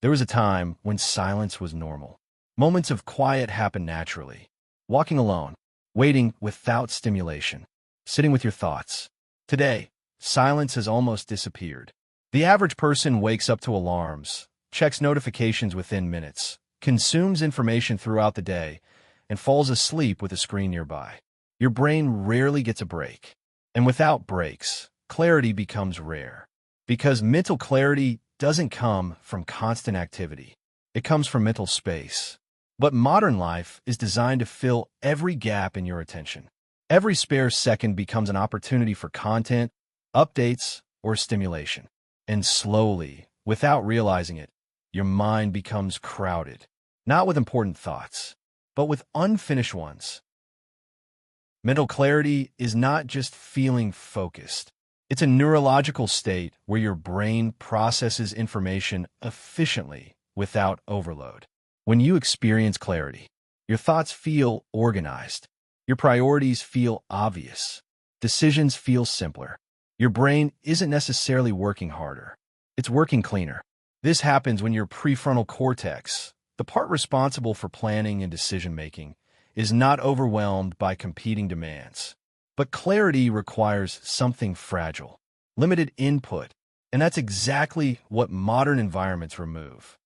There was a time when silence was normal. Moments of quiet happened naturally. Walking alone, waiting without stimulation, sitting with your thoughts. Today, silence has almost disappeared. The average person wakes up to alarms, checks notifications within minutes, consumes information throughout the day, and falls asleep with a screen nearby. Your brain rarely gets a break. And without breaks, clarity becomes rare. Because mental clarity doesn't come from constant activity. It comes from mental space. But modern life is designed to fill every gap in your attention. Every spare second becomes an opportunity for content, updates, or stimulation. And slowly, without realizing it, your mind becomes crowded, not with important thoughts, but with unfinished ones. Mental clarity is not just feeling focused. It's a neurological state where your brain processes information efficiently without overload. When you experience clarity, your thoughts feel organized. Your priorities feel obvious. Decisions feel simpler. Your brain isn't necessarily working harder. It's working cleaner. This happens when your prefrontal cortex, the part responsible for planning and decision-making, is not overwhelmed by competing demands. But clarity requires something fragile, limited input, and that's exactly what modern environments remove.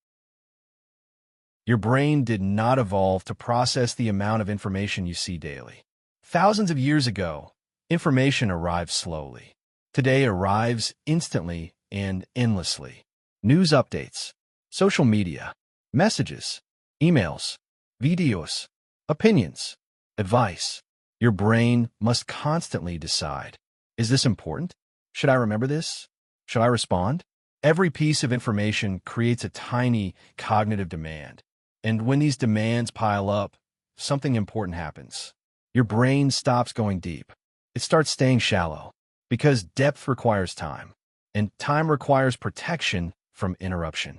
Your brain did not evolve to process the amount of information you see daily. Thousands of years ago, information arrived slowly. Today arrives instantly and endlessly. News updates, social media, messages, emails, videos, opinions, advice. Your brain must constantly decide, is this important? Should I remember this? Should I respond? Every piece of information creates a tiny cognitive demand. And when these demands pile up, something important happens. Your brain stops going deep. It starts staying shallow because depth requires time, and time requires protection from interruption.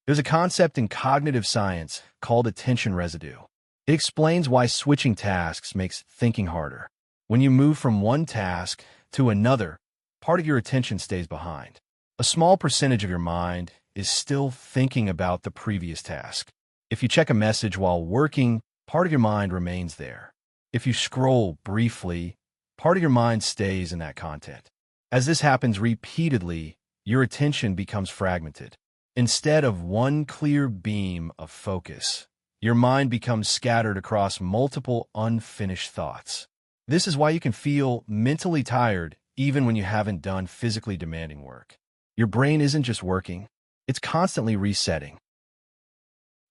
There's a concept in cognitive science called attention residue. It explains why switching tasks makes thinking harder. When you move from one task to another, part of your attention stays behind. A small percentage of your mind is still thinking about the previous task. If you check a message while working, part of your mind remains there. If you scroll briefly, part of your mind stays in that content. As this happens repeatedly, your attention becomes fragmented. Instead of one clear beam of focus, your mind becomes scattered across multiple unfinished thoughts. This is why you can feel mentally tired even when you haven't done physically demanding work. Your brain isn't just working, it's constantly resetting.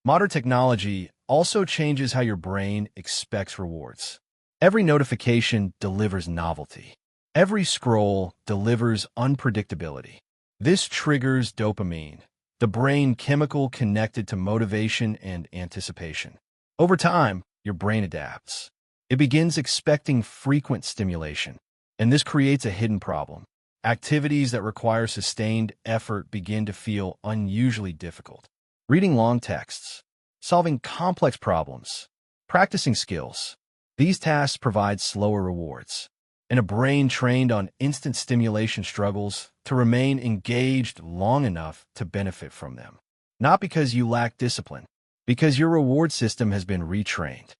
Modern technology also changes how your brain expects rewards. Every notification delivers novelty. Every scroll delivers unpredictability. This triggers dopamine, the brain chemical connected to motivation and anticipation. Over time, your brain adapts. It begins expecting frequent stimulation, and this creates a hidden problem. Activities that require sustained effort begin to feel unusually difficult. Reading long texts, solving complex problems, practicing skills. These tasks provide slower rewards, and a brain trained on instant stimulation struggles to remain engaged long enough to benefit from them. Not because you lack discipline, because your reward system has been retrained.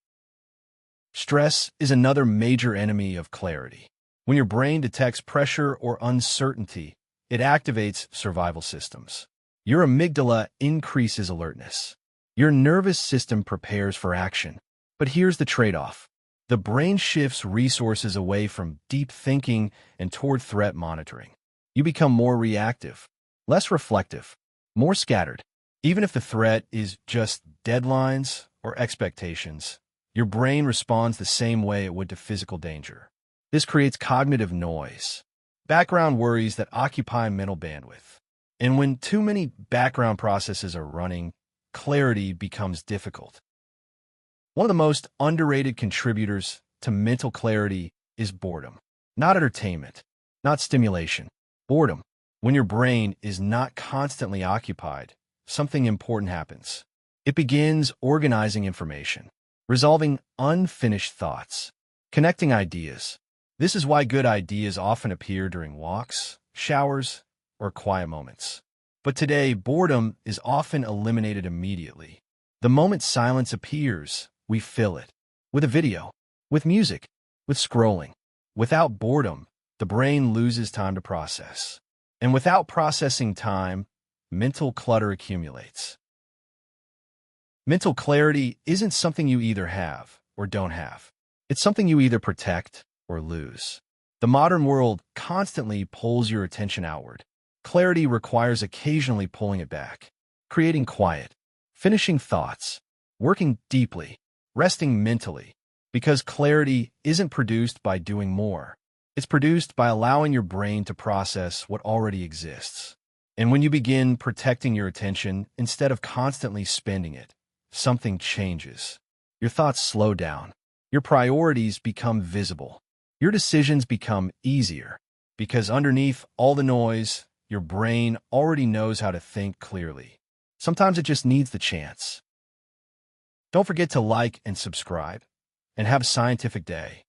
Stress is another major enemy of clarity. When your brain detects pressure or uncertainty, it activates survival systems. Your amygdala increases alertness. Your nervous system prepares for action. But here's the trade-off. The brain shifts resources away from deep thinking and toward threat monitoring. You become more reactive, less reflective, more scattered. Even if the threat is just deadlines or expectations, your brain responds the same way it would to physical danger. This creates cognitive noise, background worries that occupy mental bandwidth. And when too many background processes are running, clarity becomes difficult. One of the most underrated contributors to mental clarity is boredom. Not entertainment, not stimulation. Boredom. When your brain is not constantly occupied, something important happens. It begins organizing information, resolving unfinished thoughts, connecting ideas. This is why good ideas often appear during walks, showers, or quiet moments. But today, boredom is often eliminated immediately. The moment silence appears, we fill it. With a video, with music, with scrolling. Without boredom, the brain loses time to process. And without processing time, mental clutter accumulates. Mental clarity isn't something you either have or don't have. It's something you either protect or lose. The modern world constantly pulls your attention outward. Clarity requires occasionally pulling it back, creating quiet, finishing thoughts, working deeply, resting mentally. Because clarity isn't produced by doing more. It's produced by allowing your brain to process what already exists. And when you begin protecting your attention instead of constantly spending it, something changes. Your thoughts slow down. Your priorities become visible. Your decisions become easier. Because underneath all the noise, your brain already knows how to think clearly. Sometimes it just needs the chance. Don't forget to like and subscribe. And have a scientific day.